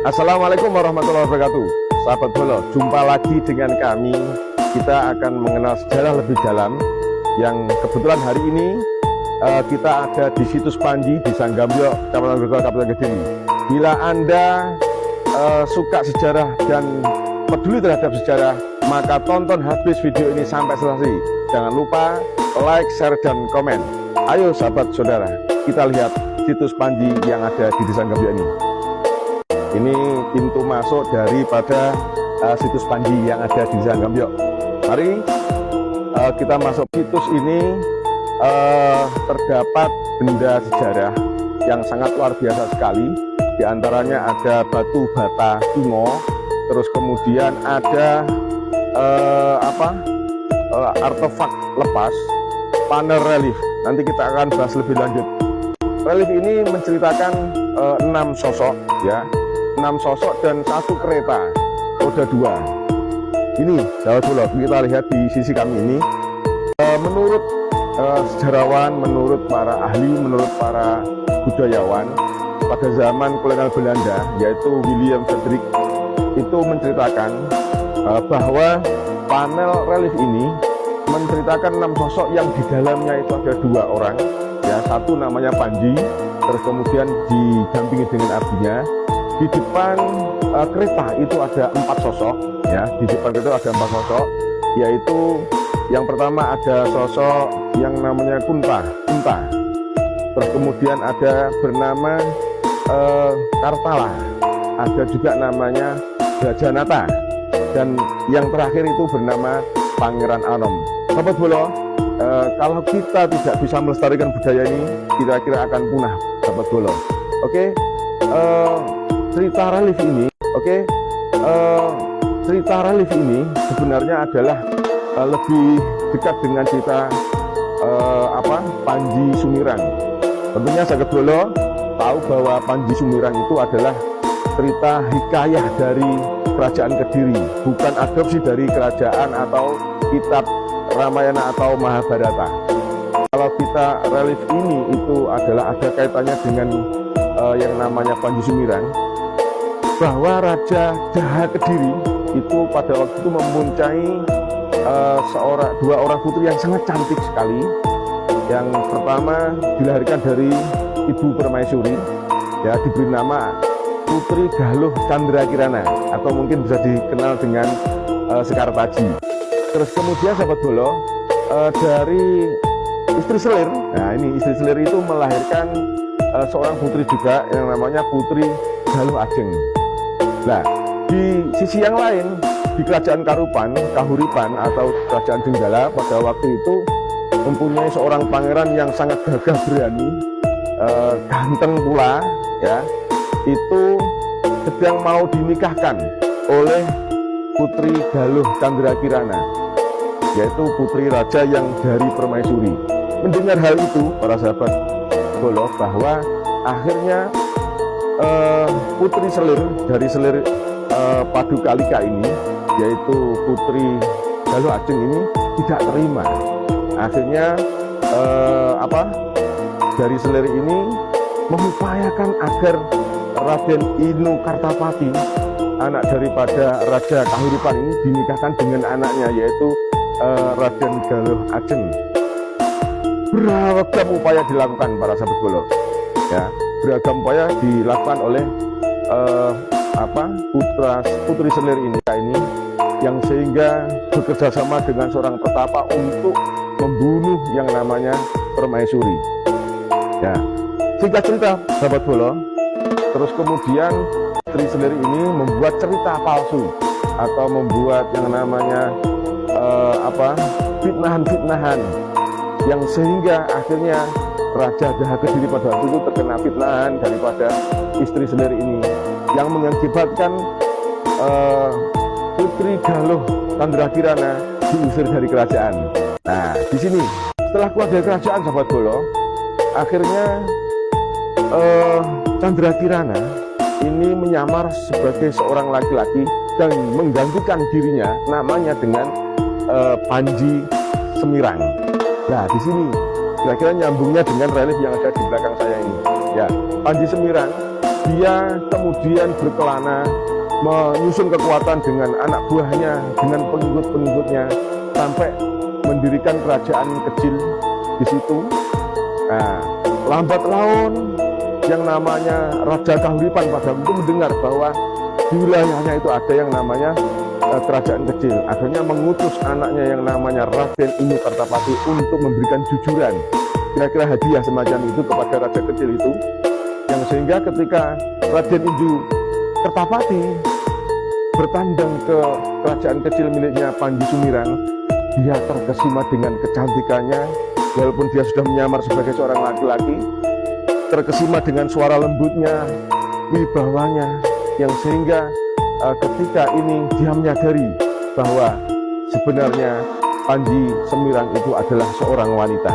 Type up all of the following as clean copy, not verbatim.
Assalamualaikum warahmatullahi wabarakatuh. Sahabat Bolo, jumpa lagi dengan kami. Kita akan mengenal sejarah lebih dalam. Yang kebetulan hari ini kita ada di situs Panji di Sanggambyo, Kecamatan Grogol, Kabupaten Kediri. Bila Anda suka sejarah dan peduli terhadap sejarah, maka tonton habis video ini sampai selesai. Jangan lupa like, share, dan komen. Ayo sahabat saudara, kita lihat situs Panji yang ada di Desa Sanggambyo ini. Ini pintu masuk daripada situs Panji yang ada di Desa Sanggambyo. Mari kita masuk situs ini. Terdapat benda sejarah yang sangat luar biasa sekali. Di antaranya ada batu bata kuno, terus kemudian ada artefak lepas, panel relief. Nanti kita akan bahas lebih lanjut. Relief ini menceritakan 6 sosok, ya, 6 sosok dan 1 kereta roda 2. Ini sahabat Bolo, kita lihat di sisi kami ini. Menurut sejarawan, menurut para ahli, menurut para budayawan, pada zaman kolonial Belanda, yaitu William Frederik, itu menceritakan bahwa panel relief ini menceritakan 6 sosok yang di dalamnya itu ada 2 orang, ya, satu namanya Panji, terus kemudian didampingi dengan abinya. Di depan kereta itu ada 4 sosok, ya, di depan kereta ada 4 sosok, yaitu yang pertama ada sosok yang namanya Kunta. Terus kemudian ada bernama Kartala, ada juga namanya Brajanata, dan yang terakhir itu bernama Pangeran Anom. Sahabat Bolo, kalau kita tidak bisa melestarikan budaya ini, kira-kira akan punah, sahabat Bolo. Oke, cerita relief ini sebenarnya adalah lebih dekat dengan cerita Panji Sumirang. Tentunya sahabat Bolo tahu bahwa Panji Sumirang itu adalah cerita hikayah dari kerajaan Kediri, bukan adopsi dari kerajaan atau kitab Ramayana atau Mahabharata. Kalau kita relief ini itu adalah ada kaitannya dengan yang namanya Panji Sumirang, bahwa Raja Daha Kediri itu pada waktu itu mempunyai 2 orang putri yang sangat cantik sekali. Yang pertama dilahirkan dari Ibu Permaisuri, ya, diberi nama Putri Galuh Candrakirana, atau mungkin bisa dikenal dengan Sekar Taji. Terus kemudian sahabat Bolo, dari istri selir, nah ini istri selir itu melahirkan seorang putri juga yang namanya Putri Galuh Ajeng. Nah, di sisi yang lain, di kerajaan Kahuripan atau kerajaan Jenggala pada waktu itu mempunyai seorang pangeran yang sangat gagah berani, ganteng pula, ya, itu sedang mau dinikahkan oleh Putri Galuh Candrakirana, yaitu putri raja yang dari Permaisuri. Mendengar hal itu, para sahabat Bolo, bahwa akhirnya putri selir dari selir Padukalika ini, yaitu Putri Galuh Ajeng ini, tidak terima. Akhirnya dari selir ini mengupayakan agar Raden Inu Kartapati, anak daripada Raja Kahuripan ini, dinikahkan dengan anaknya, yaitu Raden Galuh Ajeng. Beragam upaya dilakukan para sahabat Bolo, ya, beragam upaya dilakukan oleh putri selir ini, yang sehingga bekerja sama dengan seorang petapa untuk membunuh yang namanya Permaisuri. Ya, singkat cerita sahabat Bolo, terus kemudian putri selir ini membuat cerita palsu atau membuat yang namanya fitnahan-fitnahan, yang sehingga akhirnya Raja Daha Kediri pada waktu itu terkena fitnahan daripada istri selir ini, yang mengakibatkan Putri Galuh Candrakirana diusir dari kerajaan. Nah, di sini setelah keluar dari kerajaan sahabat Bolo, akhirnya Candrakirana ini menyamar sebagai seorang laki-laki dan menggantikan dirinya namanya dengan Panji Semirang. Nah, di sini kira-kira nyambungnya dengan relief yang ada di belakang saya ini. Ya, Panji Semirang dia kemudian berkelana menyusun kekuatan dengan anak buahnya, dengan pengikut-pengikutnya, sampai mendirikan kerajaan kecil di situ. Nah, lambat laun yang namanya Raja Kahuripan pada itu mendengar bahwa di wilayahnya itu ada yang namanya kerajaan kecil. Akhirnya mengutus anaknya yang namanya Raden Inu Kertapati untuk memberikan jujuran, kira-kira hadiah semacam itu kepada raja kecil itu, yang sehingga ketika Raden Inu Kertapati bertandang ke kerajaan kecil miliknya Panji Sumirang, dia terkesima dengan kecantikannya, walaupun dia sudah menyamar sebagai seorang laki-laki, terkesima dengan suara lembutnya, wibawanya, yang sehingga ketika ini dia menyadari bahwa sebenarnya Panji Sumirang itu adalah seorang wanita.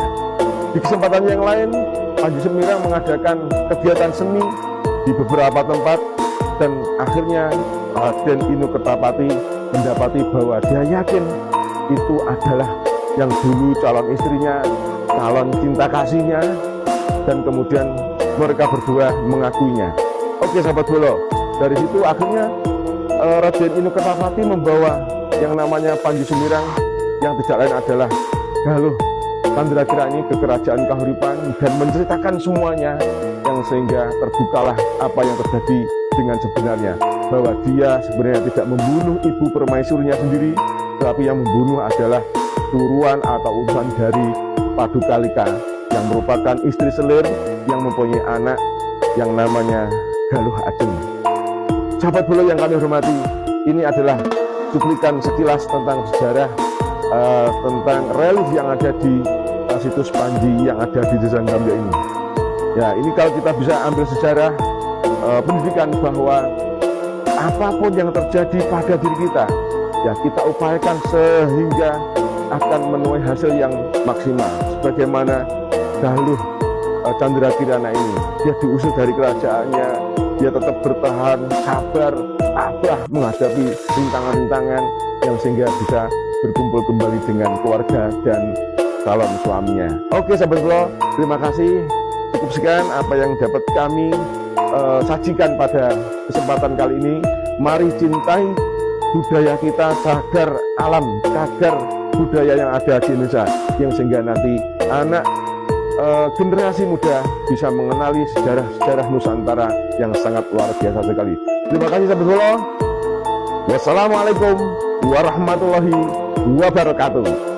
Di kesempatan yang lain, Panji Sumirang mengadakan kegiatan seni di beberapa tempat, dan akhirnya Raden Inu Kertapati mendapati bahwa dia yakin itu adalah yang dulu calon istrinya, calon cinta kasihnya, dan kemudian mereka berdua mengakuinya. Oke sahabat Bolo, dari situ akhirnya Raden Inu Kertapati membawa yang namanya Panji Sumirang, yang tidak lain adalah Galuh Candrakira ini ke kerajaan Kahuripan dan menceritakan semuanya, yang sehingga terbukalah apa yang terjadi dengan sebenarnya, bahwa dia sebenarnya tidak membunuh ibu permaisurinya sendiri, tetapi yang membunuh adalah turuan atau utusan dari Padukalika yang merupakan istri selir yang mempunyai anak yang namanya Galuh Ajeng. Sahabat Bolo yang kami hormati, ini adalah cuplikan sekilas tentang sejarah tentang relief yang ada di situs Panji yang ada di Desa Gambia ini. Ya, ini kalau kita bisa ambil sejarah pendidikan bahwa apapun yang terjadi pada diri kita, ya kita upayakan sehingga akan menuai hasil yang maksimal. Sebagaimana Galuh Candrakira ini, dia diusir dari kerajaannya, dia tetap bertahan, sabar, tabah menghadapi rintangan-rintangan, yang sehingga bisa berkumpul kembali dengan keluarga dan calon suaminya. Oke sahabat Bolo, terima kasih. Cukup sekian apa yang dapat kami sajikan pada kesempatan kali ini. Mari cintai budaya kita, cagar alam, cagar budaya yang ada di Indonesia, yang sehingga nanti anak generasi muda bisa mengenali sejarah-sejarah Nusantara yang sangat luar biasa sekali. Terima kasih sahabat Bolo. Wassalamualaikum warahmatullahi wabarakatuh.